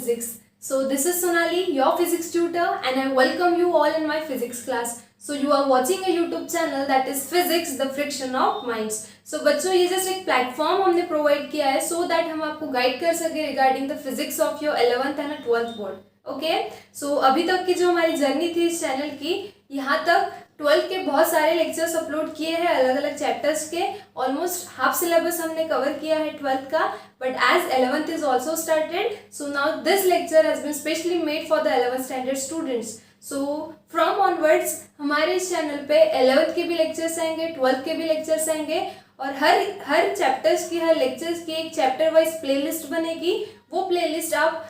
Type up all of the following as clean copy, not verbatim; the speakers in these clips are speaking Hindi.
physics. So this is Sonali, your physics tutor, and I welcome you all in my physics class. So you are watching a YouTube channel that is Physics the Friction of Minds. So बच्चों ये जस्ट एक प्लेटफॉर्म हमने प्रोवाइड किया है so that हम आपको गाइड कर सके regarding the physics of your 11th and 12th board. Okay, so अभी तक की जो हमारी जर्नी थी इस चैनल की, यहाँ तक 12th के बहुत सारे लेक्चर्स अपलोड किए हैं अलग अलग चैप्टर्स के. ऑलमोस्ट हाफ सिलेबस हमने कवर किया है 12th का, but as 11th is also started, so now this lecture has been specially made for the 11th standard students. So from onwards हमारे इस चैनल पे 11th के भी लेक्चर्स आएंगे, 12th के भी लेक्चर्स आएंगे, और हर चैप्टर्स की, हर लेक्चर्स की एक चैप्टर वाइज प्लेलिस्ट बनेगी. वो प्लेलिस्ट आप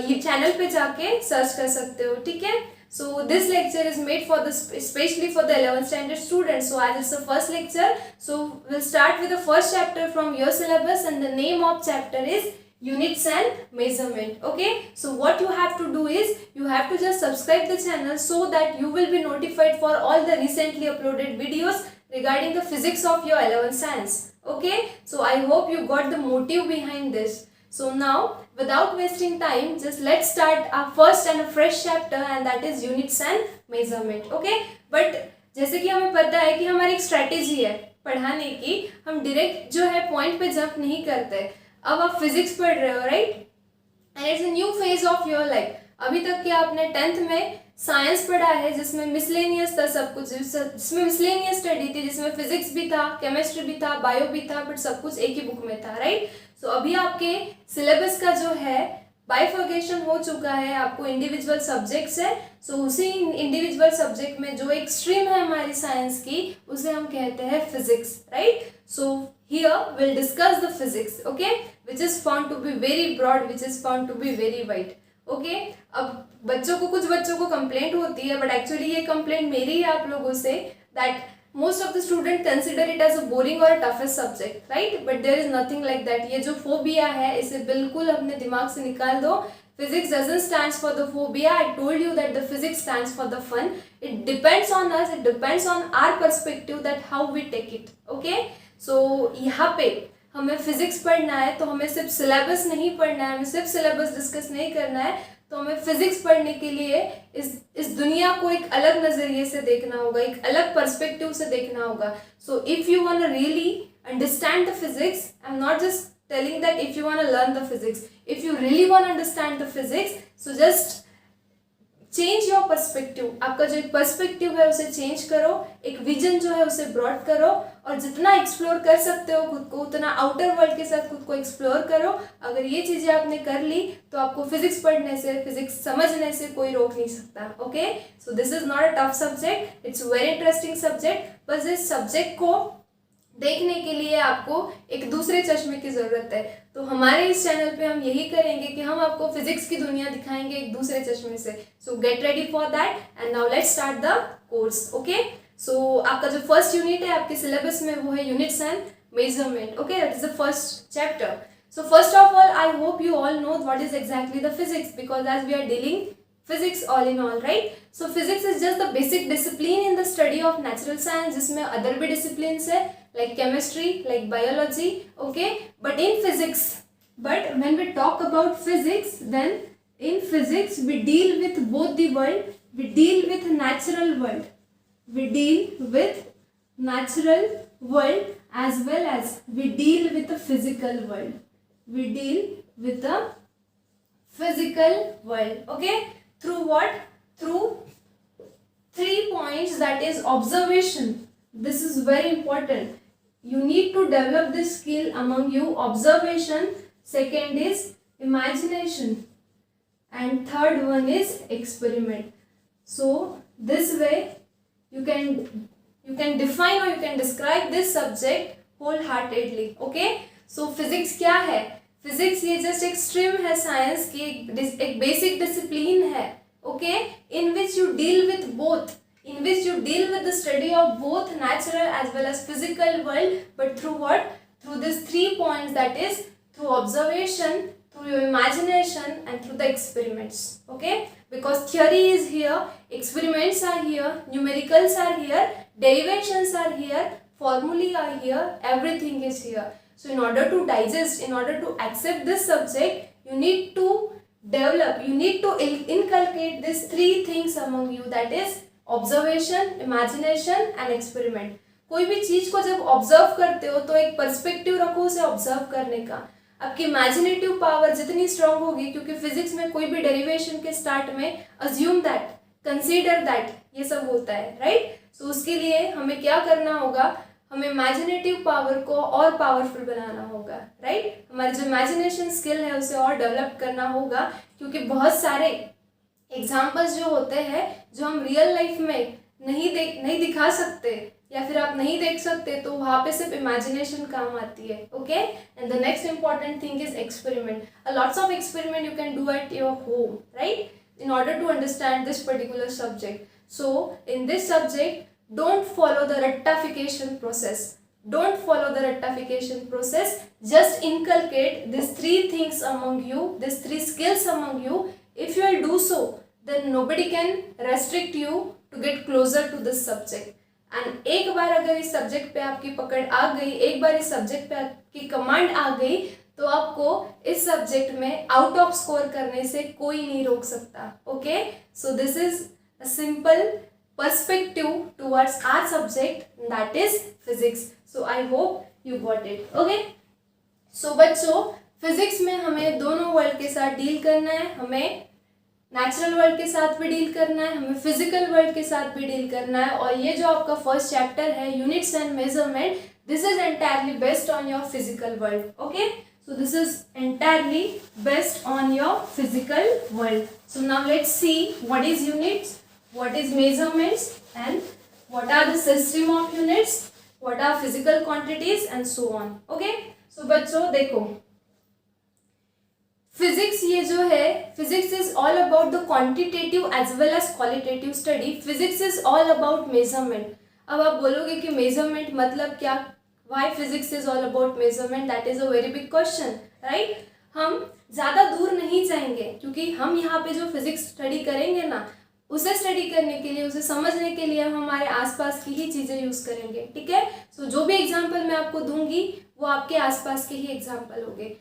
ये चैनल पे जाके सर्च कर सकते हो. ठीक है, so this lecture is made for the especially for the 11th standard students. So as it's the first lecture, so we'll start with the first chapter from your syllabus, and the name of chapter is units and measurement. Okay, so what you have to do is you have to just subscribe the channel so that you will be notified for all the recently uploaded videos regarding the physics of your 11th science. Okay, so I hope you got the motive behind this. So now, without wasting time, just let's start our first and a fresh chapter, and that is units and measurement. Okay, but जैसे कि हमें पता है कि हमारी एक स्ट्रैटेजी है पढ़ाने की, हम डायरेक्ट जो है पॉइंट पे जंप नहीं करते. अब आप फिजिक्स पढ़ रहे हो, right, and it's a new phase of your life. अभी तक कि आपने 10th में साइंस पढ़ा है जिसमें मिसलेनियस था सब कुछ, जिसमें मिसलेनियस स्टडी थी, जिसमें फिजिक्स भी था, केमिस्ट्री भी था, बायो भी था, बट सब कुछ एक ही बुक में था, राइट. सो अभी आपके सिलेबस का जो है बाइफर्केशन हो चुका है, आपको इंडिविजुअल सब्जेक्ट्स है. सो उसी इंडिविजुअल सब्जेक्ट में जो एक स्ट्रीम है हमारी साइंस की, उसे हम कहते हैं physics, right. So here will discuss the physics, okay, which is found to be very broad, which is found to be very wide. Okay, अब कुछ बच्चों को कंप्लेंट होती है, बट एक्चुअली ये कंप्लेंट मेरी है आप लोगों से, that most of the student consider it as a boring or a toughest subject, right? But there is nothing like that. ये जो phobia है इसे बिल्कुल अपने दिमाग से निकाल दो. Physics doesn't stand for the phobia. I told you that the physics stands for the fun. It depends on us. It depends on our perspective that how we take it. Okay? So यहाँ पे हमें फिजिक्स पढ़ना है तो हमें सिर्फ सिलेबस नहीं पढ़ना है, हमें सिर्फ सिलेबस डिस्कस नहीं करना है, तो हमें फिजिक्स पढ़ने के लिए इस दुनिया को एक अलग नज़रिए से देखना होगा, एक अलग पर्सपेक्टिव से देखना होगा. So if you want to really understand the physics, I am not just telling that if you want to learn the physics, if you really want to understand the physics, so just change your perspective. आपका जो एक पर्सपेक्टिव है उसे चेंज करो, एक विजन जो है उसे ब्रॉड करो, और जितना एक्सप्लोर कर सकते हो खुद को, उतना आउटर वर्ल्ड के साथ खुद को एक्सप्लोर करो. अगर ये चीज़ें आपने कर ली तो आपको फिजिक्स पढ़ने से, फिजिक्स समझने से कोई रोक नहीं सकता. Okay, so this is not a tough subject, it's very interesting subject. बस इस सब्जेक्ट को देखने के लिए आपको एक दूसरे चश्मे की ज़रूरत है. तो हमारे इस चैनल पे हम यही करेंगे कि हम आपको फिजिक्स की दुनिया दिखाएंगे एक दूसरे चश्मे से. So get ready for that, and now let's start the course. Okay, so आपका जो फर्स्ट यूनिट है आपके सिलेबस में वो है units and measurement. Okay, that is the first chapter. So first of all I hope you all know what is exactly the physics, because as we are dealing physics all in all, right? So physics is just the basic discipline in the study of natural science, जिसमें other भी disciplines है like chemistry, like biology, okay? But when we talk about physics, then in physics we deal with both the world. We deal with natural world. We deal with natural world as well as we deal with the physical world. We deal with the physical world, okay? Through what? Through 3 points, that is observation. This is very important. You need to develop this skill among you. Observation. Second is imagination. And third one is experiment. So this way you can define or you can describe this subject wholeheartedly. Okay? So physics क्या है? फिजिक्स ये जस्ट एक स्ट्रीम है साइंस की, एक बेसिक डिसिप्लिन है, okay, in which you deal with both, in which you deal with the study of both natural as well as physical world, but through what? Through this 3 points, that is through observation, through your imagination, and through the experiments. Okay, because theory is here, experiments are here, numericals are here, derivations are here, formulae are here, everything is here. So in order to digest, in order to accept this subject, you need to develop, you need to inculcate these three things among you, that is observation, imagination and experiment. कोई भी चीज को जब ऑब्जर्व करते हो तो एक पर्सपेक्टिव रखो उसे ऑब्जर्व करने का. आपकी इमेजिनेटिव पावर जितनी स्ट्रांग होगी, क्योंकि फिजिक्स में कोई भी डेरिवेशन के स्टार्ट में अज्यूम दैट, कंसीडर दैट, ये सब होता है, राइट. सो उसके लिए हमें क्या करना होगा, हमें इमेजिनेटिव पावर को और पावरफुल बनाना होगा, राइट. हमारी जो इमेजिनेशन स्किल है उसे और डेवलप करना होगा, क्योंकि बहुत सारे एग्जाम्पल्स जो होते हैं जो हम रियल लाइफ में नहीं दिखा सकते या फिर आप नहीं देख सकते, तो वहाँ पे सिर्फ इमेजिनेशन काम आती है. Okay. And the next important thing is experiment. Lots of experiment you can do at your home, right, in order to understand this particular subject. So in this subject, don't follow the rectification process. Don't follow the rectification process. Just inculcate these three things among you, these three skills among you. If you will do so, then nobody can restrict you to get closer to this subject. And एक बार अगर इस सब्जेक्ट पे आपकी पकड़ आ गई, एक बार इस सब्जेक्ट पे आपकी कमांड आ गई, तो आपको इस सब्जेक्ट में आउट ऑफ स्कोर करने से कोई नहीं रोक सकता. Okay. So this is a simple perspective towards our subject, that is physics. So I hope you got it. Okay. So बच्चों, फिजिक्स में हमें दोनों वर्ल्ड के साथ डील करना है. हमें नेचुरल वर्ल्ड के साथ भी डील करना है, हमें फिजिकल वर्ल्ड के साथ भी डील करना है. और ये जो आपका फर्स्ट चैप्टर है, units and measurement, this is entirely based on your physical world. Okay. So this is entirely based on your physical world. So now let's see what is units, what is measurements, and what are the system of units, what are physical quantities and so on. Okay? So बच्चों देखो, फिजिक्स ये जो है, physics is all about the quantitative as well as qualitative study. Physics is all about measurement. अब आप बोलोगे कि मेजरमेंट मतलब क्या, why physics is all about measurement, that is a very big question, right. हम ज़्यादा दूर नहीं जाएंगे, क्योंकि हम यहाँ पे जो फिजिक्स स्टडी करेंगे ना, उसे स्टडी करने के लिए, उसे समझने के लिए हम हमारे आसपास की ही चीज़ें यूज़ करेंगे. ठीक है. सो जो भी एग्जाम्पल मैं आपको दूंगी वो आपके आसपास के ही एग्जाम्पल होंगे.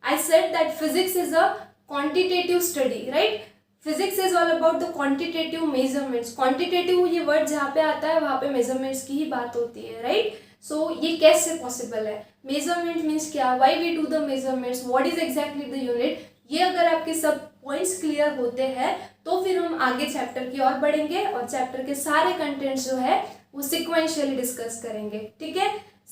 I said that physics is a quantitative study, right. Physics is all about the quantitative measurements. Quantitative ये वर्ड जहाँ पे आता है वहाँ पे मेजरमेंट्स की ही बात होती है, राइट. सो ये कैसे पॉसिबल है, मेजरमेंट मीन्स क्या, why we do the measurements, what is exactly the unit. ये अगर आपके सब पॉइंट्स क्लियर होते हैं तो फिर हम आगे चैप्टर की ओर बढ़ेंगे और चैप्टर के सारे कंटेंट्स जो है वो सिक्वेंशियली डिस्कस करेंगे. ठीक है.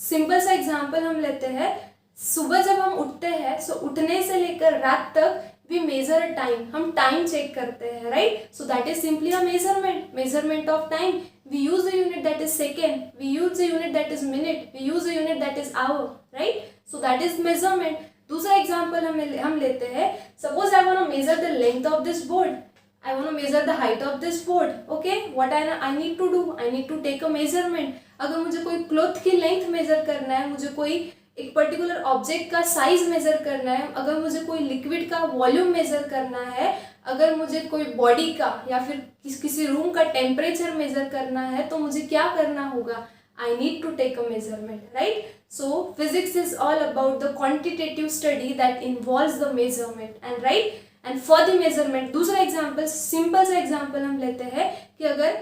सिंपल सा एग्जाम्पल हम लेते हैं. सुबह जब हम उठते हैं, सो उठने से लेकर रात तक we measure time, हम टाइम चेक करते हैं, right. So that is simply a measurement of time. We use the unit that is second, we use the unit that is minute, we use the unit that is hour, right. So that is measurement. दूसरा एग्जाम्पल हम लेते हैं. Suppose I want to measure the length of this board, I want to measure the height of this board. Okay, what I need to do? I need to take a measurement. अगर मुझे कोई क्लॉथ की लेंथ मेजर करना है, मुझे कोई एक पर्टिकुलर ऑब्जेक्ट का साइज मेजर करना है, अगर मुझे कोई लिक्विड का वॉल्यूम मेजर करना है, अगर मुझे कोई बॉडी का या फिर किसी रूम का टेम्परेचर मेजर करना है, तो मुझे क्या करना होगा, I need to take a measurement, right. So physics is all about the quantitative study that involves the measurement and right. And for the measurement, दूसरा एग्जाम्पल, सिंपल सा एग्जाम्पल हम लेते हैं कि अगर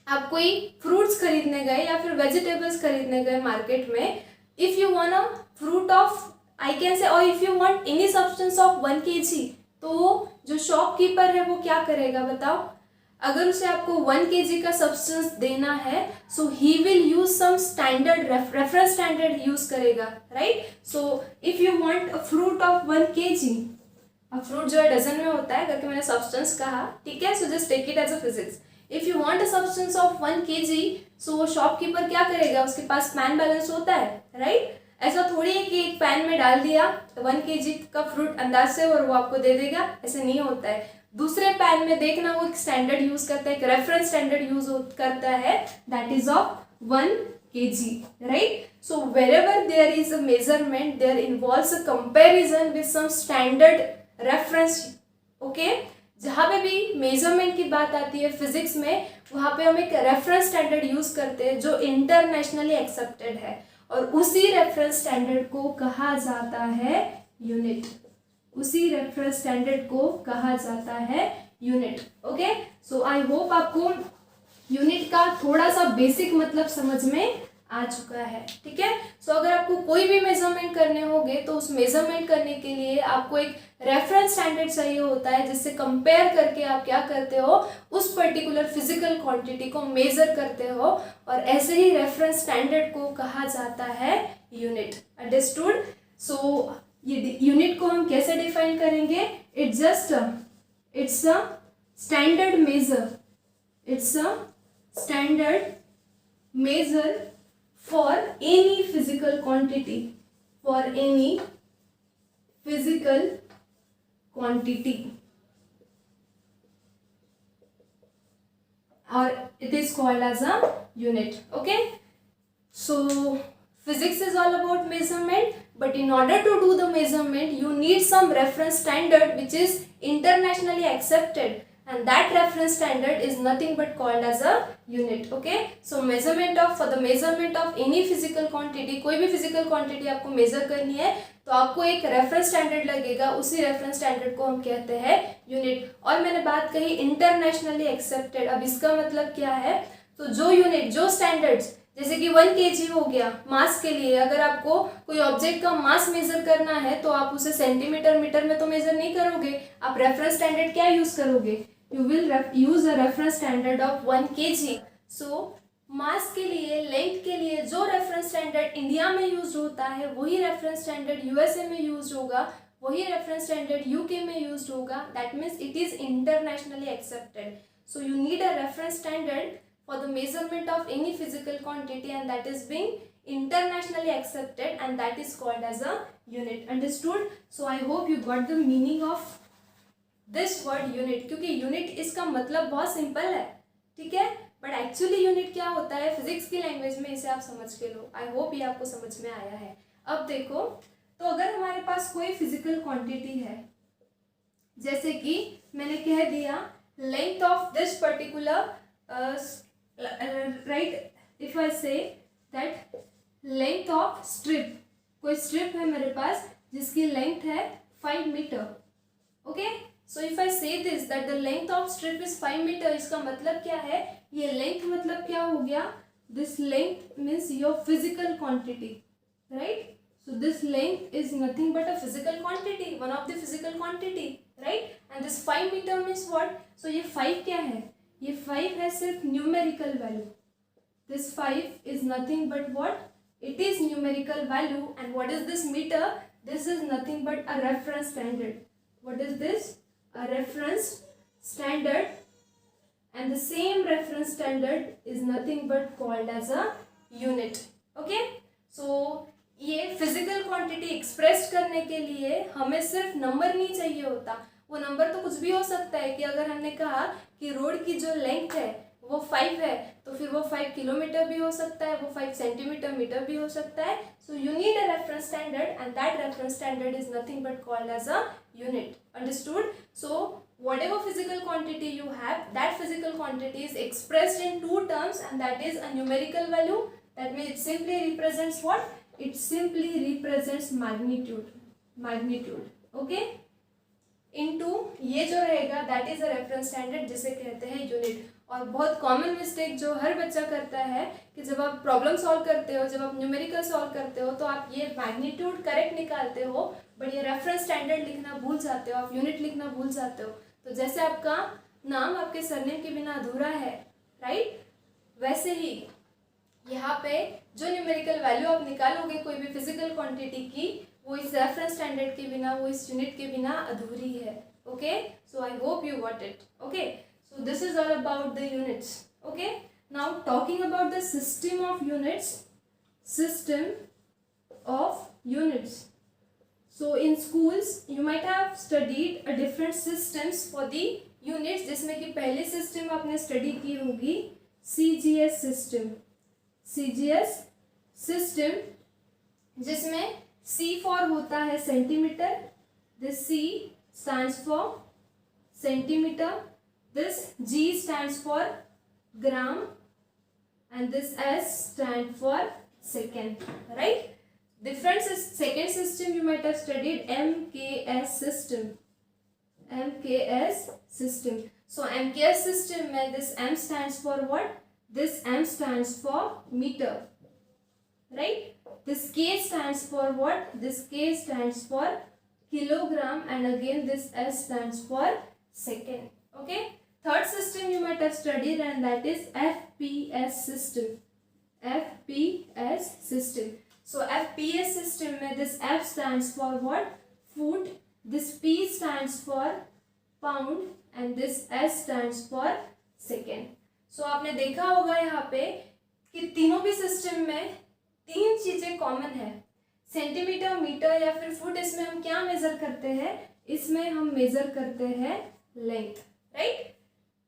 आप कोई फ्रूट्स खरीदने गए या फिर वेजिटेबल्स खरीदने गए मार्केट में, if you want a fruit of, I can say, or if you want any substance of 1 kg, तो जो शॉपकीपर है वो क्या करेगा बताओ. अगर उसे आपको 1 kg का सब्सटेंस देना है, so he will use some standard reference standard use करेगा, right. So if you want a fruit of 1 kg, fruit जो है डजन में होता है करके मैंने सब्सटेंस कहा, ठीक है. So just take it as a physics. If you want a substance of 1 kg, सो वो शॉपकीपर क्या करेगा, उसके पास पैन बैलेंस होता है, राइट. ऐसा थोड़ी है कि एक पैन में डाल दिया 1 kg का फ्रूट अंदाज से और वो आपको दे देगा, ऐसे नहीं होता है. दूसरे पैन में देखना वो एक स्टैंडर्ड यूज करता है, एक रेफरेंस स्टैंडर्ड यूज करता है, that is of 1 kg, right. So wherever there is a measurement, there involves a comparison with some standard reference. Okay. जहाँ पे भी मेजरमेंट की बात आती है फिजिक्स में, वहाँ पे हम एक रेफरेंस स्टैंडर्ड यूज करते हैं जो इंटरनेशनली एक्सेप्टेड है, और उसी रेफरेंस स्टैंडर्ड को कहा जाता है यूनिट. उसी रेफरेंस स्टैंडर्ड को कहा जाता है unit. Okay, so I hope आपको यूनिट का थोड़ा सा बेसिक मतलब समझ में आ चुका है। ठीक है, सो अगर आपको कोई भी मेजरमेंट करने होंगे तो उस मेजरमेंट करने के लिए आपको एक रेफरेंस स्टैंडर्ड चाहिए होता है, जिससे कंपेयर करके आप क्या करते हो, उस पर्टिकुलर फिजिकल क्वांटिटी को मेजर करते हो, और ऐसे ही रेफरेंस स्टैंडर्ड को कहा जाता है यूनिट। अंडरस्टूड? सो ये यूनिट को हम कैसे डिफाइन करेंगे? It's a standard major, it's a standard measure for any physical quantity, for any physical quantity, or it is called as a unit. Okay, so physics is all about measurement, but in order to do the measurement you need some reference standard which is internationally accepted, and that reference standard is nothing but called as a unit. Okay, so measurement of, for the measurement of any physical quantity, कोई भी physical quantity आपको measure करनी है तो आपको एक reference standard लगेगा, उसी reference standard को हम कहते हैं unit। और मैंने बात कही internationally accepted, अब इसका मतलब क्या है? तो जो unit, जो standards, जैसे कि 1 kg हो गया मास के लिए, अगर आपको कोई ऑब्जेक्ट का मास मेजर करना है तो आप उसे सेंटीमीटर मीटर में तो मेजर नहीं करोगे, आप रेफरेंस स्टैंडर्ड क्या यूज करोगे? You will use a reference standard of 1 kg. So मास के लिए, लेंथ के लिए जो रेफरेंस स्टैंडर्ड इंडिया में यूज होता है वही रेफरेंस स्टैंडर्ड यूएसए में यूज होगा, वही रेफरेंस स्टैंडर्ड यूके में यूज होगा। That means it is internationally accepted. So you need a reference standard for the measurement of any physical quantity, and that is being internationally accepted, and that is called as a unit. Understood? So I hope you got the meaning of this word unit, क्योंकि यूनिट इसका मतलब बहुत सिंपल है, ठीक है, बट एक्चुअली यूनिट क्या होता है फिजिक्स की लैंग्वेज में, इसे आप समझ के लो। आई होप ये आपको समझ में आया है। अब देखो, तो अगर हमारे पास कोई फिजिकल क्वांटिटी है, जैसे कि मैंने कह दिया length of this particular right, if I say that length of strip, कोई स्ट्रिप है मेरे पास जिसकी लेंथ है 5 metre. Okay, so if I say this that the length of strip is 5 metre, इसका मतलब क्या है? ये लेंथ मतलब क्या हो गया? This length means your physical quantity, right? So this length is nothing but a physical quantity, one of the physical quantity, right? And this 5 metre means what? So ये 5 क्या है? ये 5 है सिर्फ numerical value. This 5 is nothing but what? It is numerical value. And what is this metre? This is nothing but a reference standard. What is this? A reference standard, and the same reference standard is nothing but called as a unit. Okay, so ये physical quantity express करने के लिए हमें सिर्फ नंबर नहीं चाहिए होता, वो नंबर तो कुछ भी हो सकता है। कि अगर हमने कहा कि रोड की जो लेंथ है वो 5 है, तो फिर वो 5 किलोमीटर भी हो सकता है, वो 5 सेंटीमीटर मीटर भी हो सकता है। So you need a reference standard, and that reference standard is nothing but called as a unit. Understood? So whatever physical quantity you have, that physical quantity is expressed in 2 terms, and that is a numerical value. That means it simply represents what? It simply represents magnitude. Magnitude. Okay? into ये जो रहेगा that is a reference standard, जिसे कहते हैं यूनिट। और बहुत कॉमन मिस्टेक जो हर बच्चा करता है कि जब आप प्रॉब्लम सॉल्व करते हो, जब आप न्यूमेरिकल सॉल्व करते हो, तो आप ये मैग्नीट्यूड करेक्ट निकालते हो, बट ये रेफरेंस स्टैंडर्ड लिखना भूल जाते हो, आप यूनिट लिखना भूल जाते हो। तो जैसे आपका नाम आपके सरनेम के बिना अधूरा है, राइट, वैसे ही यहाँ पे जो न्यूमेरिकल वैल्यू आप निकालोगे कोई भी फिजिकल क्वांटिटी की, वो इस रेफरेंस स्टैंडर्ड के बिना, वो इस यूनिट के बिना अधूरी है। Okay, so I hope you got it. Okay, so this is all about the units. Okay, now talking about the system of units. So in schools you might have studied a different systems for the units, जिसमें कि पहले system आपने study की होगी CGS system, जिसमें C for होता है centimetre, this C stands for centimeter, this G stands for gram, and this S stands for second, right? Different second system you might have studied MKS system. MKS system. So MKS system में this M stands for what? This M stands for meter, right? This K stands for what? This K stands for kilogram, and again this S stands for second. Okay. Third system you might have studied, and that is FPS system. FPS system. So FPS system में this F stands for what? Foot. This P stands for pound, and this S stands for second. So आपने देखा होगा यहाँ पे कि तीनों भी सिस्टम में तीन चीजें कॉमन है. सेंटीमीटर, मीटर या फिर फुट. इसमें हम क्या मेजर करते हैं? इसमें हम मेजर करते हैं लेंथ, राइट?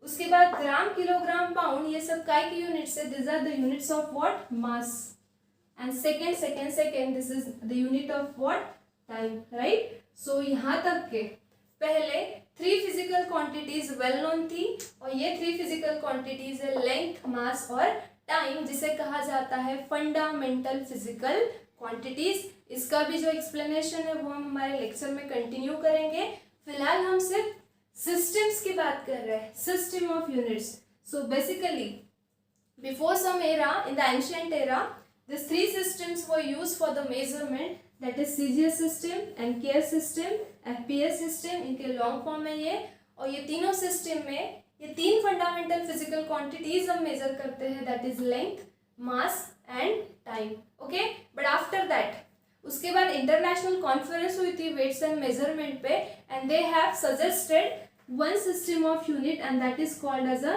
उसके बाद ग्राम, किलोग्राम, पाउंड, ये सब काय की यूनिट्स है? This are the units of what? Mass. And second this is the unit of what? Time, right? So यहाँ तक के पहले 3 फिजिकल क्वांटिटीज वेल नोन थी, और ये 3 फिजिकल क्वांटिटीज है लेंथ, मास और टाइम, जिसे कहा जाता है फंडामेंटल फिजिकल क्वांटिटीज. इसका भी जो एक्सप्लेनेशन है वो हम हमारे लेक्चर में कंटिन्यू करेंगे. फिलहाल हम सिर्फ सिस्टम्स की बात कर रहे हैं, system of units. So basically before some era, in the ancient era, this 3 systems were used for the measurement, that is CGS system, MKS system, FPS system, इनके लॉन्ग फॉर्म है ये. और ये तीनों सिस्टम में ये 3 फंडामेंटल फिजिकल क्वांटिटीज हम मेजर करते हैं, that is length, mass and time. Okay. But after that उसके बाद इंटरनेशनल कॉन्फ्रेंस हुई थी वेट्स एंड मेजरमेंट पे, and they have suggested one system of unit, and that is called as a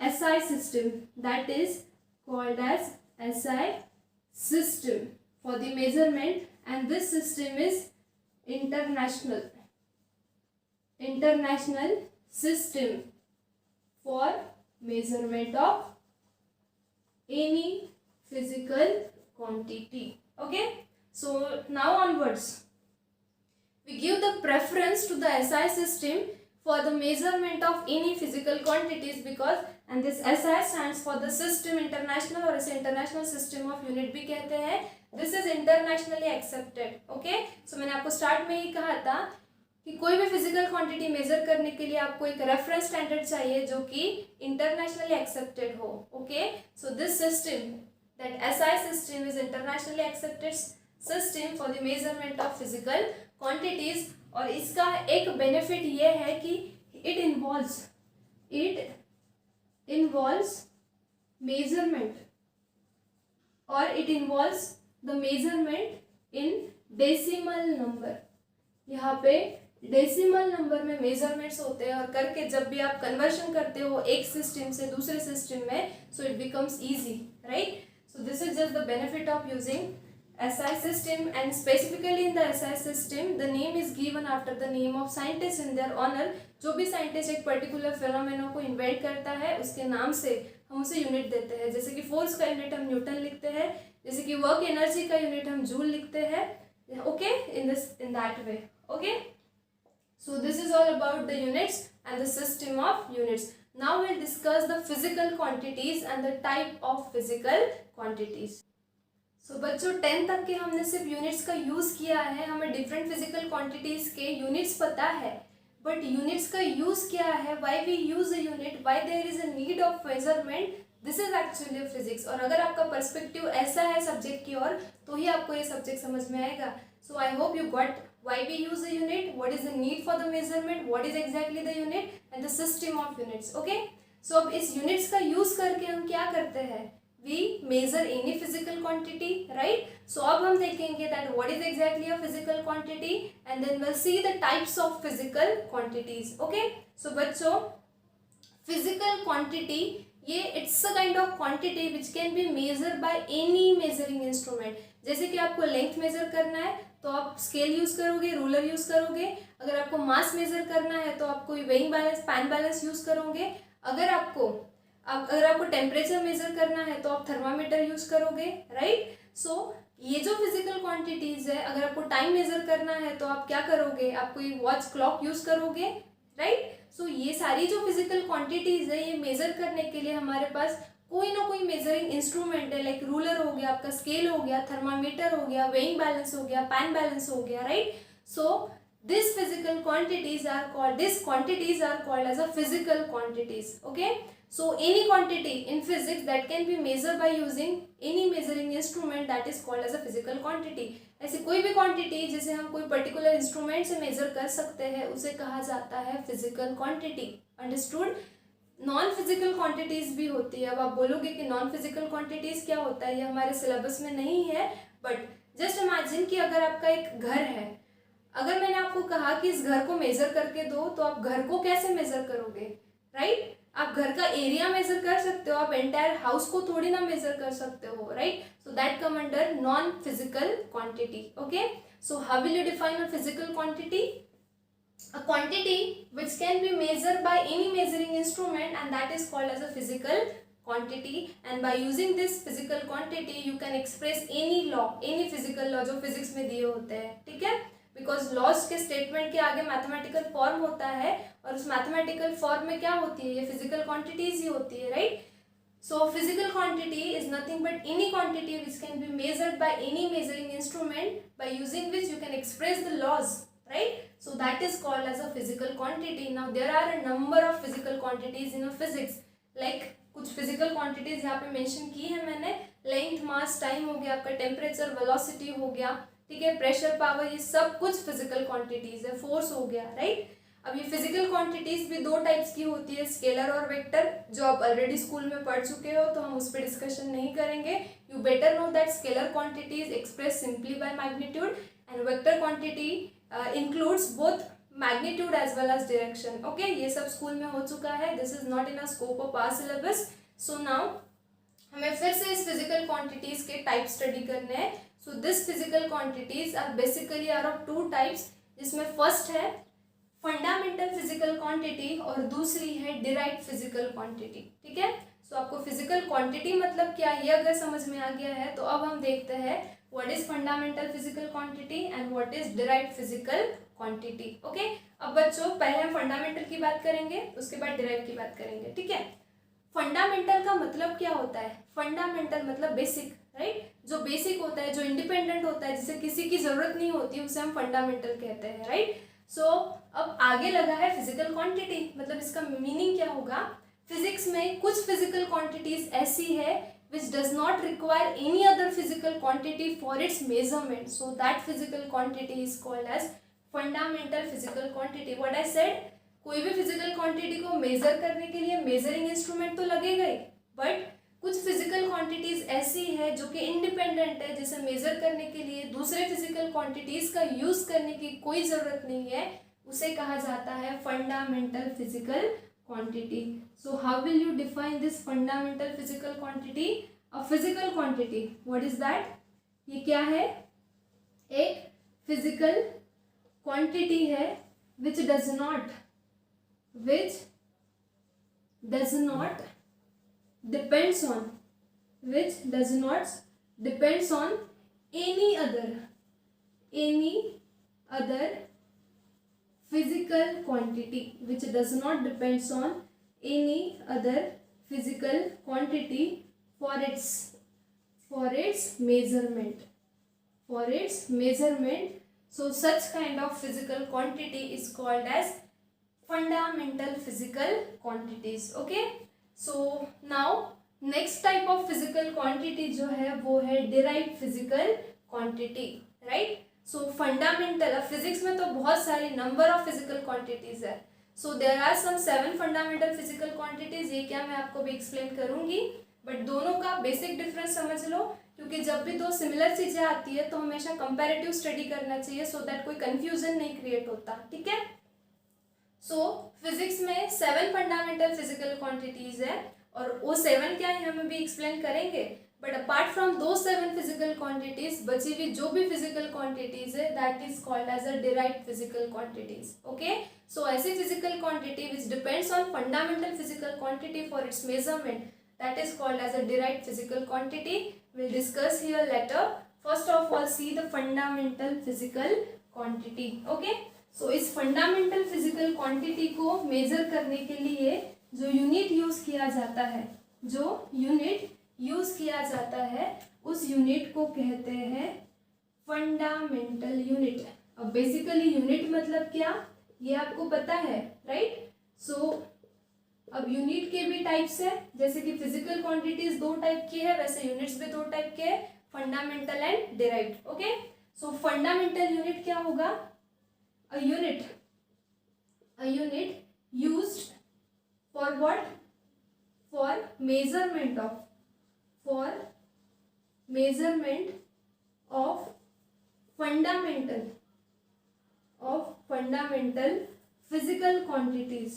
SI system. That is called as SI system for the measurement, and this system is international system for measurement of any physical quantity. Okay. So now onwards we give the preference to the SI system for the measurement of any physical quantities, because and this SI stands for the system international, और इसे international system of unit भी कहते हैं. This is internationally accepted. Okay. So मैंने आपको स्टार्ट में ही कहा था कि कोई भी फिजिकल क्वांटिटी मेजर करने के लिए आपको एक रेफरेंस स्टैंडर्ड चाहिए जो कि इंटरनेशनली एक्सेप्टेड हो. Okay. So this system, that SI system is internationally accepted system for the measurement of physical quantities. और इसका एक बेनिफिट ये है कि इट इन्वॉल्व्स मेजरमेंट, और it involves the measurement in decimal number. यहाँ पे डेसिमल नंबर में मेजरमेंट्स होते हैं, और करके जब भी आप कन्वर्शन करते हो एक सिस्टम से दूसरे सिस्टम में, so it becomes easy, right? So this is just the benefit of using SI system, and specifically in the SI system the name is given after the name of scientist in their honor. जो भी साइंटिस्ट एक पर्टिकुलर फेनोमेना को इन्वेंट करता है उसके नाम से हम उसे यूनिट देते हैं. जैसे कि फोर्स का यूनिट हम न्यूटन लिखते हैं, जैसे कि वर्क एनर्जी का यूनिट हम जूल लिखते हैं. Okay. In that way. Okay. So this is all about the units and the system of units. Now will discuss the physical quantities and the type of physical quantities. So बच्चों 10 तक के हमने सिर्फ यूनिट्स का यूज़ किया है. हमें डिफरेंट फिजिकल क्वांटिटीज़ के यूनिट्स पता है, बट यूनिट्स का यूज़ क्या है, why we use a unit, why there is a need of measurement, this is actually physics. और अगर आपका पर्सपेक्टिव ऐसा है सब्जेक्ट की ओर, तो ही आपको ये सब्जेक्ट समझ में आएगा. So I hope you got why we use a unit, what is the need for the measurement, what is exactly the unit and the system of units. Okay. So अब इस यूनिट्स का यूज़ करके हम क्या करते हैं? We measure any physical quantity, right? So अब हम देखेंगे that what is exactly a physical quantity, and then we'll see the types of physical quantities. Okay? So बच्चों physical quantity ये it's a kind of quantity which can be measured by any measuring instrument. जैसे कि आपको लेंथ मेजर करना है तो आप स्केल यूज करोगे, रूलर यूज करोगे. अगर आपको मास मेजर करना है तो आप कोई weighing balance, pan balance use करोगे. अगर आपको टेम्परेचर मेजर करना है तो आप थर्मामीटर यूज करोगे, राइट? सो ये जो फिजिकल क्वांटिटीज है, अगर आपको टाइम मेजर करना है तो आप क्या करोगे? आप कोई वॉच, क्लॉक यूज करोगे, राइट? सो ये सारी जो फिजिकल क्वांटिटीज है ये मेजर करने के लिए हमारे पास कोई ना कोई मेजरिंग इंस्ट्रूमेंट है, लाइक रूलर हो गया, आपका स्केल हो गया, थर्मामीटर हो गया, वेइंग बैलेंस हो गया, पैन बैलेंस हो गया, right. So these physical quantities are called as a physical quantities. Okay, so any quantity in physics that can be measured by using any measuring instrument, that is called as a physical quantity. ऐसी कोई भी क्वांटिटी जिसे हम कोई पर्टिकुलर इंस्ट्रूमेंट से मेजर कर सकते हैं उसे कहा जाता है physical quantity. Understood. Non physical quantities भी होती है. अब आप बोलोगे कि नॉन फिजिकल क्वांटिटीज क्या होता है, ये हमारे सिलेबस में नहीं है, बट जस्ट इमेजिन कि अगर आपका एक घर है, अगर मैंने आपको कहा कि इस घर को मेजर करके दो, तो आप घर को कैसे मेजर करोगे, राइट. आप घर का एरिया मेजर कर सकते हो, आप एंटायर हाउस को थोड़ी ना मेजर कर सकते हो, right. So that come under non physical quantity. Okay, so how will you define a physical quantity? A quantity which can be measured by any measuring instrument, and that is called as a physical quantity. And by using this physical quantity you can express any law, any physical law जो physics में दिए होते हैं, ठीक है. बिकॉज लॉज के स्टेटमेंट के आगे मैथमेटिकल फॉर्म होता है, और उस मैथमेटिकल फॉर्म में क्या होती है, ये फिजिकल क्वांटिटीज ही होती है, right. So physical quantity is nothing but any quantity which can be measured by any measuring instrument by using which you can express the laws, right. So that is called as a physical quantity. Now there are a number of physical quantities in a physics, like कुछ physical quantities यहाँ पे mention की है मैंने, length, mass, time हो गया, आपका temperature, velocity हो गया, ठीक है, pressure, power, ये सब कुछ physical quantities है, force हो गया, right. अब ये physical quantities भी दो types की होती है, scalar और vector, जो आप already स्कूल में पढ़ चुके हो तो हम उस पर discussion नहीं करेंगे. You better know that scalar quantity is expressed simply by magnitude, and vector quantity includes both magnitude as well as direction. Okay, ये सब स्कूल में हो चुका है. This is not in a scope of our syllabus. So now हमें फिर से इस physical quantities के type study करने हैं. So this physical quantities are basically are of two types, जिसमें first है fundamental physical quantity और दूसरी है derived physical quantity. ठीक है. So आपको physical quantity मतलब क्या, ये अगर समझ में आ गया है तो अब हम देखते हैं what is fundamental physical quantity and what is derived physical quantity. Okay, अब बच्चों पहले हम fundamental की बात करेंगे, उसके बाद derived की बात करेंगे, ठीक है. फंडामेंटल का मतलब क्या होता है? फंडामेंटल मतलब बेसिक, राइट. जो बेसिक होता है, जो इंडिपेंडेंट होता है, जिसे किसी की जरूरत नहीं होती, उसे हम फंडामेंटल कहते हैं, राइट. सो अब आगे लगा है फिजिकल क्वांटिटी, मतलब इसका मीनिंग क्या होगा. फिजिक्स में कुछ फिजिकल क्वांटिटीज ऐसी है which does not require any other physical quantity for its measurement, so that physical quantity is called as fundamental physical quantity. What I said, कोई भी physical quantity को measure करने के लिए measuring instrument तो लगेगा ही, but कुछ physical quantities ऐसी है जो कि independent है, जिसे measure करने के लिए दूसरे physical quantities का use करने की कोई ज़रूरत नहीं है, उसे कहा जाता है fundamental physical quantity. So how will you define this fundamental physical quantity? A physical quantity, what is that? ये क्या है? एक physical quantity है which does not depends on any other physical quantity, which does not depends on any other physical quantity for its measurement. So such kind of physical quantity is called as fundamental physical quantities. Okay, so now next type of physical quantity जो है वो है derived physical quantity, right. So fundamental, अब फिजिक्स में तो बहुत सारी नंबर ऑफ फिजिकल क्वांटिटीज है. So there are some 7 fundamental physical quantities. ये क्या मैं आपको भी एक्सप्लेन करूंगी, बट दोनों का बेसिक डिफरेंस समझ लो, क्योंकि जब भी दो सिमिलर चीजें आती है तो हमेशा कंपैरेटिव स्टडी करना चाहिए, सो दैट कोई कंफ्यूजन नहीं क्रिएट होता, ठीक है. सो फिजिक्स में 7 फंडामेंटल फिजिकल क्वांटिटीज है, और वो 7 क्या है हमें भी एक्सप्लेन करेंगे. बट अपार्ट फ्रॉम दो 7 फिजिकल क्वांटिटीज, बची हुई जो भी फिजिकल क्वांटिटीज है that is called as a derived physical quantities. Okay, so ऐसी physical quantity which depends on fundamental physical quantity for its measurement, that is called as a derived physical quantity. Will discuss here later. First of all see the fundamental physical quantity. Okay, so इस फंडामेंटल फिजिकल क्वांटिटी को मेजर करने के लिए जो यूनिट यूज किया जाता है जो यूनिट यूज किया जाता है उस यूनिट को कहते हैं फंडामेंटल यूनिट। अब बेसिकली यूनिट मतलब क्या, ये आपको पता है, राइट। सो अब यूनिट के भी टाइप्स है, जैसे कि फिजिकल क्वांटिटीज दो टाइप की है, वैसे यूनिट्स भी दो टाइप के हैं, fundamental and derived. Okay, so fundamental unit क्या होगा, a unit used for what, for measurement of fundamental physical quantities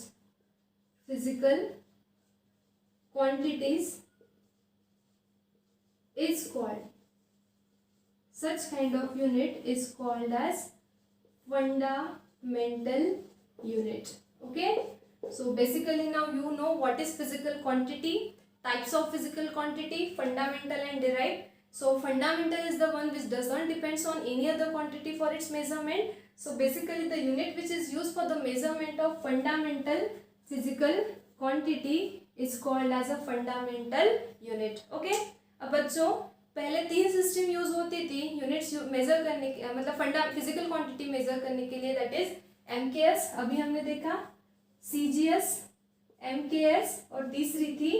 is called, such kind of unit is called as fundamental unit. Okay, so basically now you know what is physical quantity, types of physical quantity, fundamental and derived. So fundamental is the one which does not depends on any other quantity for its measurement. So basically the unit which is used for the measurement of fundamental physical quantity is called as a fundamental unit. Okay, अब बच्चों पहले तीन सिस्टम यूज होती थी यूनिट्स मेजर करने के, मतलब फिजिकल क्वांटिटी मेजर करने के लिए, दैट इज एमकेएस, अभी हमने देखा सीजीएस, एमकेएस, और तीसरी थी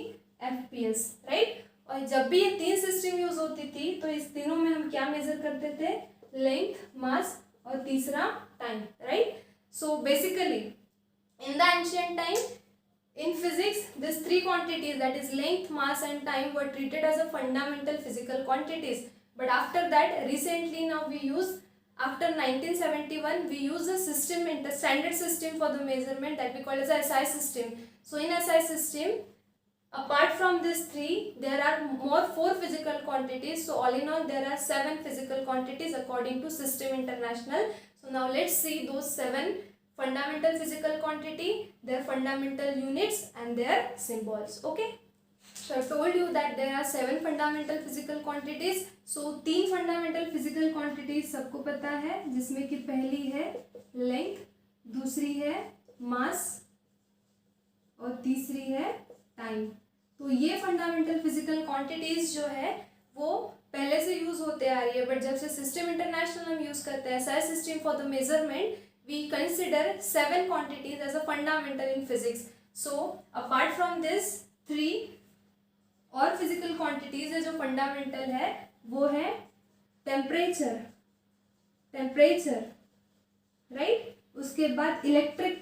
एफपीएस, राइट। और जब भी ये तीन सिस्टम यूज होती थी तो इस तीनों में हम क्या मेजर करते थे, लेंथ, मास और तीसरा time, right. So basically in the ancient time in physics these three quantities, that is length, mass and time, were treated as a fundamental physical quantities. But after that recently now we use, after 1971 we use a system, the standard system for the measurement that we call as a SI system. So in SI system, apart from these three there are four physical quantities. So all in all there are 7 physical quantities according to System International. So now let's see those 7 fundamental physical quantity, their fundamental units and their symbols. Okay, so I told you that there are 7 fundamental physical quantities. So 3 fundamental physical quantities सबको पता है, जिसमें कि पहली है length, दूसरी है mass और तीसरी है time. तो ये fundamental physical quantities जो है वो पहले से यूज होते आ रही है, बट जब से सिस्टम इंटरनेशनल हम यूज करते हैं SI system for the measurement, we consider 7 quantities as a fundamental in physics. So apart from this 3 और physical quantities है जो fundamental है, वो है temperature, right, उसके बाद electric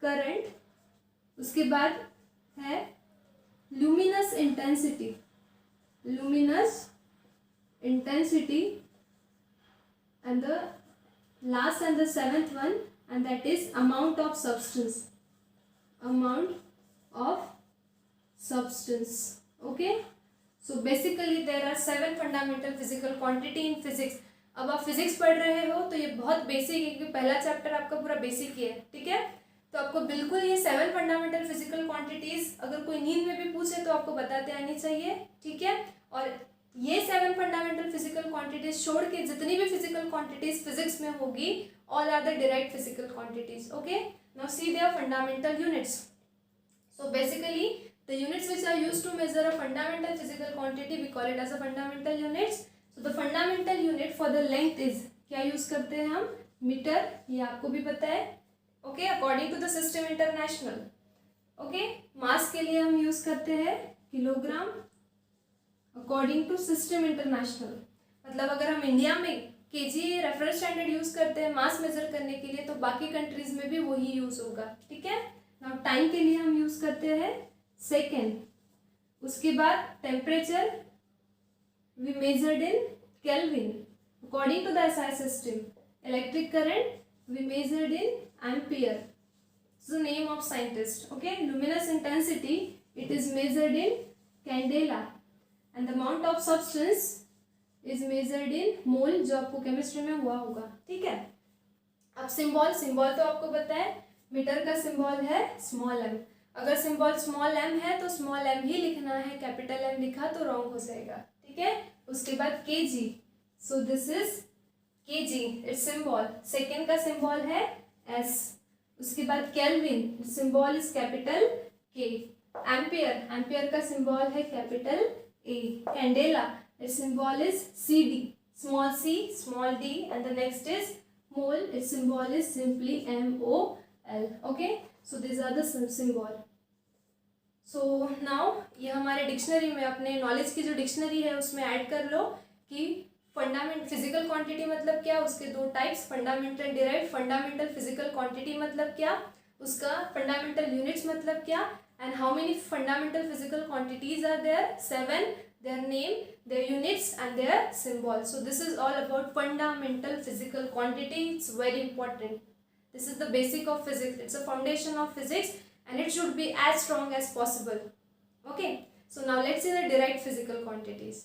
current, उसके बाद है luminous intensity, and the last and the 7th one, and that is amount of substance. Okay, so basically there are 7 fundamental physical quantity in physics. अब आप फिजिक्स पढ़ रहे हो तो ये बहुत बेसिक है, क्योंकि पहला चैप्टर आपका पूरा बेसिक ही है, ठीक है। तो आपको बिल्कुल ये 7 फंडामेंटल फिजिकल क्वांटिटीज अगर कोई नींद में भी पूछे तो आपको बताते आनी चाहिए, ठीक है। और ये 7 फंडामेंटल फिजिकल क्वांटिटीज छोड़ के जितनी भी फिजिकल क्वांटिटीज फिजिक्स में होगी, all are the derived physical quantities. Okay, now see their fundamental units. So basically the units which are used to measure a fundamental physical quantity we call it as a fundamental units. So the fundamental unit for the length is, क्या यूज करते हैं हम, मीटर, ये आपको भी पता है, okay, according to the system international. Okay, mass के लिए हम यूज करते हैं kilogram, according to system international. मतलब अगर हम इंडिया में केजी रेफरेंस स्टैंडर्ड यूज करते हैं मास मेजर करने के लिए, तो बाकी कंट्रीज में भी वही यूज होगा, ठीक है। नाउ टाइम के लिए हम यूज करते हैं सेकेंड। उसके बाद temperature we measured in kelvin according to the SI system. Electric current we measured in ampere, the name of scientist. Okay, luminous intensity it is measured in candela, and the amount of substance is measured in mole, जो आपको केमिस्ट्री में हुआ होगा, ठीक है। अब सिंबल तो आपको पता है, मीटर का सिंबल है स्मॉल एम। अगर सिंबल स्मॉल एम है तो स्मॉल एम ही लिखना है, कैपिटल एम लिखा तो रॉन्ग हो जाएगा, ठीक है। उसके बाद kg, so this is kg, its symbol. Second का सिंबल है एस, उसके बाद kelvin, symbol is capital K. Ampere, ampere का सिंबल है capital A. Candela, its symbol is C D, small C small D, and the next is mole, its symbol is simply M O L. Okay, so this are the symbol. So now ये हमारे डिक्शनरी में, अपने नॉलेज की जो डिक्शनरी है उसमें ऐड कर लो कि फंडामेंट फिजिकल क्वांटिटी मतलब क्या, उसके दो types, fundamental derived. Fundamental physical quantity मतलब क्या, उसका फंडामेंटल यूनिट्स मतलब क्या, and how many fundamental physical quantities are there, 7, their name, their units and their symbol. So this is all about fundamental physical quantity. It's very important. This is the basic of physics. It's a foundation of physics and it should be as strong as possible. Okay, so now let's see the derived physical quantities.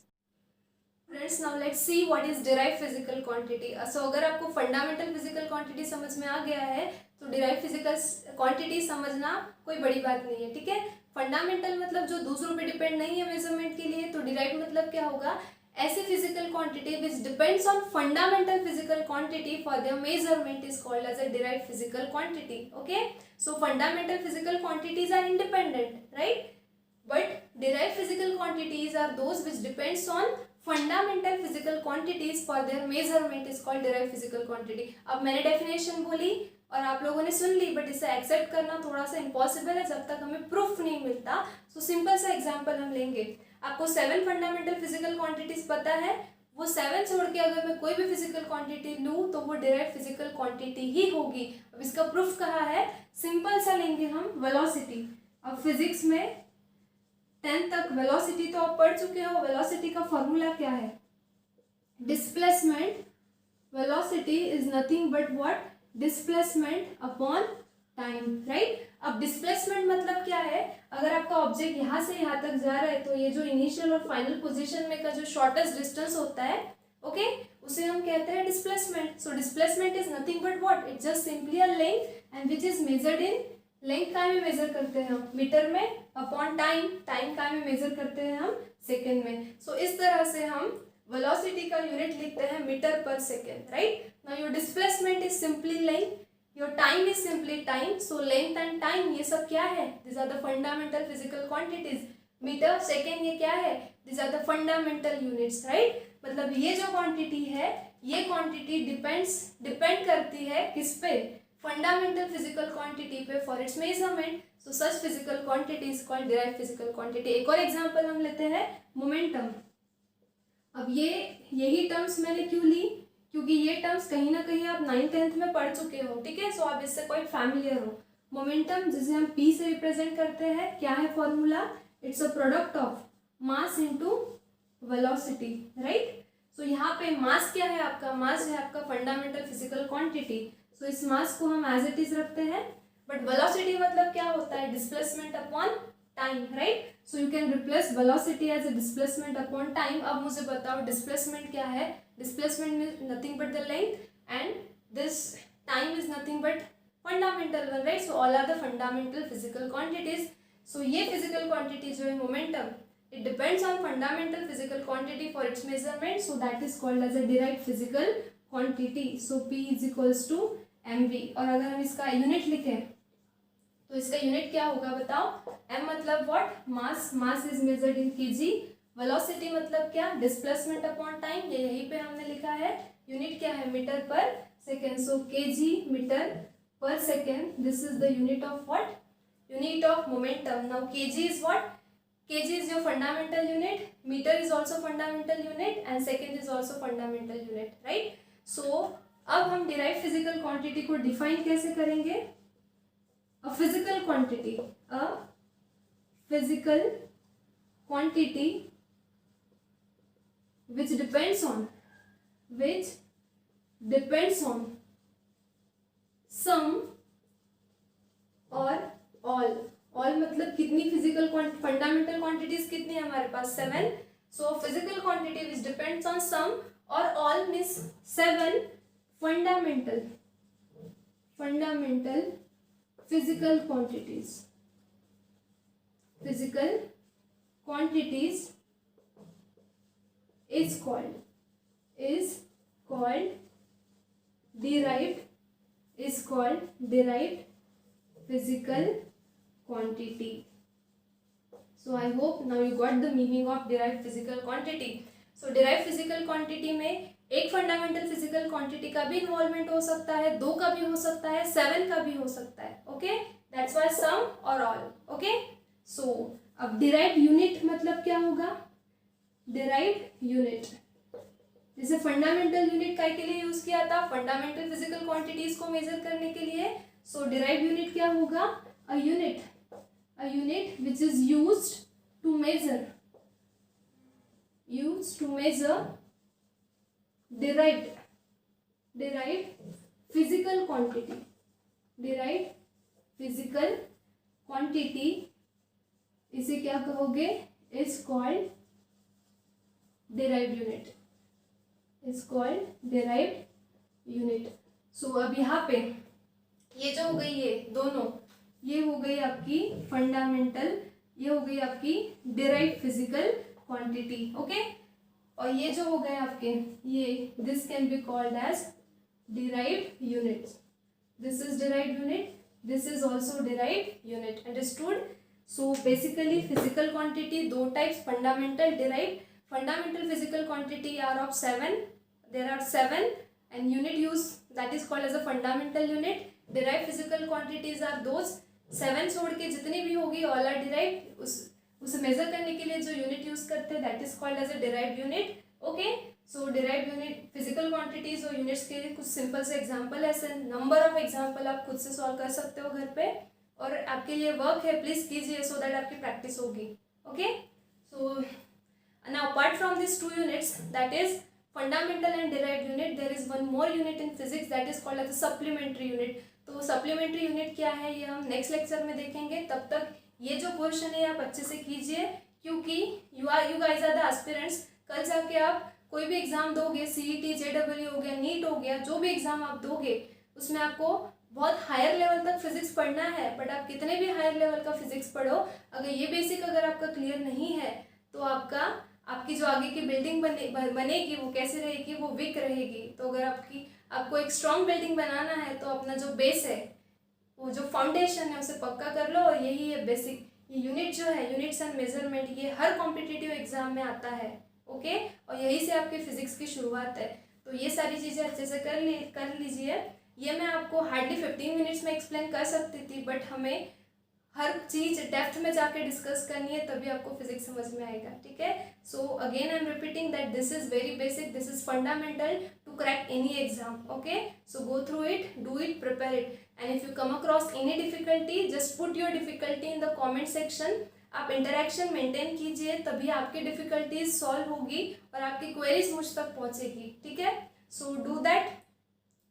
Friends, now let's see what is derived physical quantity. So अगर आपको fundamental physical quantity समझ में आ गया है तो derived physical quantity समझना कोई बड़ी बात नहीं है, ठीक है। फंडामेंटल मतलब जो दूसरों पे डिपेंड नहीं है मेजरमेंट के लिए, तो डिराइव्ड मतलब क्या होगा, ऐसी physical quantity which depends on fundamental physical quantity for their measurement is called as a derived physical quantity. Okay, so fundamental physical quantities are independent, right, but derived physical quantities are those which depends on fundamental physical quantities for their measurement is called derived physical quantity. अब मैंने डेफिनेशन बोली और आप लोगों ने सुन ली, बट इसे एक्सेप्ट करना थोड़ा सा इम्पॉसिबल है जब तक हमें प्रूफ नहीं मिलता। सो सिंपल सा एग्जांपल हम लेंगे। आपको 7 फंडामेंटल फिजिकल क्वांटिटीज पता है, वो 7 छोड़ के अगर मैं कोई भी फिजिकल क्वांटिटी लूँ तो वो डायरेक्ट फिजिकल क्वांटिटी ही होगी। अब इसका प्रूफ कहा है, सिंपल सा लेंगे हम वेलोसिटी। अब फिजिक्स में 10 तक वेलोसिटी तो आप पढ़ चुके हो। वेलोसिटी का फॉर्मूला क्या है, displacement, velocity is nothing but what, displacement upon time, right. अब डिस्प्लेसमेंट मतलब क्या है, अगर आपका ऑब्जेक्ट यहाँ से यहाँ तक जा रहा है तो ये जो इनिशियल और फाइनल पोजीशन में का जो शॉर्टेस्ट डिस्टेंस होता है, ओके, उसे हम कहते हैं displacement. So displacement is nothing but what, it's just simply a length and which is measured in, length काय में मेजर करते हैं हम, मीटर में, अपॉन टाइम, टाइम काय में मेजर करते हैं हम, सेकेंड में। सो इस तरह से हम वेलोसिटी का यूनिट लिखते हैं मीटर पर second, right. Now your displacement is simply length, your time is simply time, so length and time ये सब क्या है, this are the fundamental physical quantities. Metre second ये क्या है, this are the fundamental units, right. मतलब ये जो क्वांटिटी है, ये क्वांटिटी डिपेंड करती है किस पे, फंडामेंटल फिजिकल क्वांटिटी पे for its measurement. So such physical quantity is called derived physical quantity. एक और एग्जांपल हम लेते हैं, मोमेंटम। अब ये यही टर्म्स मैंने क्यों ली, क्योंकि ये टर्म्स कहीं ना कहीं आप 9th 10th में पढ़ चुके हो, ठीक है। सो आप इससे कोई फैमिलियर हो। मोमेंटम जिसे हम पी से रिप्रेजेंट करते हैं, क्या है formula, it's a product of mass into velocity, right. So यहाँ पे मास क्या है आपका, मास है आपका फंडामेंटल फिजिकल क्वांटिटी। सो इस मास को हम एज इट इज रखते हैं, बट वेलोसिटी मतलब क्या होता है, displacement upon time, right. So you can replace velocity as a displacement upon time. अब मुझे बताओ डिस्प्लेसमेंट क्या है, displacement is nothing but the length and this time is nothing but fundamental one, right. So all are the fundamental physical quantities. So ये फिजिकल क्वांटिटी जो है momentum, it depends on fundamental physical quantity for its measurement, so that is called as a derived physical quantity. So P is equals to mv। और अगर हम इसका यूनिट लिखें तो इसका यूनिट क्या होगा बताओ, m मतलब what, mass, mass is measured in kg। Velocity मतलब क्या, डिस्प्लेसमेंट अपॉन टाइम, ये यहीं पे हमने लिखा है। यूनिट क्या है, मीटर पर सेकेंड। सो kg मीटर पर second, this is the unit of what, unit of momentum. Now kg is what, kg is your fundamental unit, meter is also fundamental unit and second is also fundamental unit, right. So अब हम derived physical quantity को define कैसे करेंगे, a physical quantity which depends on some or all मतलब कितनी फिजिकल फंडामेंटल क्वांटिटीज कितनी है हमारे पास, 7। So physical quantity which depends on some or all means 7 fundamental physical quantities is called derived physical quantity. So I hope now you got the meaning of derived physical quantity. So derived physical quantity में एक फंडामेंटल फिजिकल क्वांटिटी का भी इन्वॉल्वमेंट हो सकता है, 2 का भी हो सकता है, 7 का भी हो सकता है. Okay, that's why some or all. Okay, so अब डिराइव्ड यूनिट मतलब क्या होगा? डिराइव्ड यूनिट जैसे फंडामेंटल यूनिट काय के लिए यूज किया था? फंडामेंटल फिजिकल क्वांटिटीज को मेजर करने के लिए. सो डिराइव्ड यूनिट क्या होगा? A unit which is used to measure derived physical quantity. इसे क्या कहोगे? Is called derived unit. सो अब यहाँ पे ये जो हो गई, ये दोनों, ये हो गई आपकी फंडामेंटल, ये हो गई आपकी derived physical quantity. ओके, और ये जो हो गए आपके, ये this can be called as derived units. This is derived unit, this is also derived unit. Understood? So basically physical quantity, 2 types, fundamental, derived. Fundamental physical quantity are of 7. There are 7 and unit use that is called as a fundamental unit. Derived physical quantities are those 7 छोड़ के जितनी भी होगी all are derived. उसे मेजर करने के लिए जो यूनिट यूज करते हैं that is called as a derived unit. Okay, so derived unit physical quantities और यूनिट्स के कुछ सिंपल से एग्जांपल है. ऐसे नंबर ऑफ एग्जांपल आप खुद से सॉल्व कर सकते हो घर पे, और आपके लिए वर्क है, प्लीज कीजिए सो दैट आपकी प्रैक्टिस होगी. Okay, so now apart from this 2 units that is fundamental and derived unit, there is one more unit in physics that is called as a supplementary unit. तो सप्लीमेंट्री यूनिट क्या है ये हम नेक्स्ट लेक्चर में देखेंगे. तब तक ये जो क्वेश्चन है आप अच्छे से कीजिए, क्योंकि you guys are the aspirants. कल जाके आप कोई भी एग्जाम दोगे, सीईटी, जेडब्ल्यू हो गया, नीट हो गया, जो भी एग्जाम आप दोगे उसमें आपको बहुत हायर लेवल तक फिजिक्स पढ़ना है. बट आप कितने भी हायर लेवल का फिजिक्स पढ़ो, अगर ये बेसिक अगर आपका क्लियर नहीं है तो आपकी जो आगे की बिल्डिंग बनेगी वो कैसे रहेगी? वो वीक रहेगी. तो अगर आपको एक स्ट्रॉन्ग बिल्डिंग बनाना है तो अपना जो बेस है, वो जो फाउंडेशन है उसे पक्का कर लो. और यही है बेसिक. ये यूनिट जो है, यूनिट्स एंड मेजरमेंट, ये हर कॉम्पिटिटिव एग्जाम में आता है. ओके, और यही से आपके फिजिक्स की शुरुआत है. तो ये सारी चीज़ें अच्छे से कर लीजिए. ये मैं आपको हार्डली 15 मिनट्स में एक्सप्लेन कर सकती थी, बट हमें हर चीज़ डेप्थ में जाके डिस्कस करनी है, तभी आपको फिजिक्स समझ में आएगा. ठीक है, so again I am repeating that this is very basic, this is fundamental to crack any exam. Okay, so go through it, do it, prepare it, and if you come across any difficulty just put your difficulty in the comment section. आप इंटरेक्शन मेंटेन कीजिए, तभी आपकी डिफिकल्टीज सॉल्व होगी और आपकी क्वेरीज मुझ तक पहुंचेगी. ठीक है, so do that,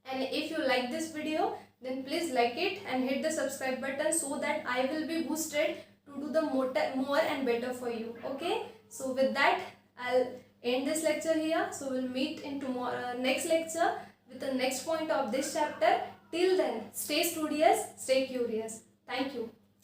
and if you like this video then please like it and hit the subscribe button so that I will be boosted to do the more and better for you. Okay, so with that I'll end this lecture here. So we'll meet in tomorrow next lecture with the next point of this chapter. Till then, stay studious, stay curious. Thank you.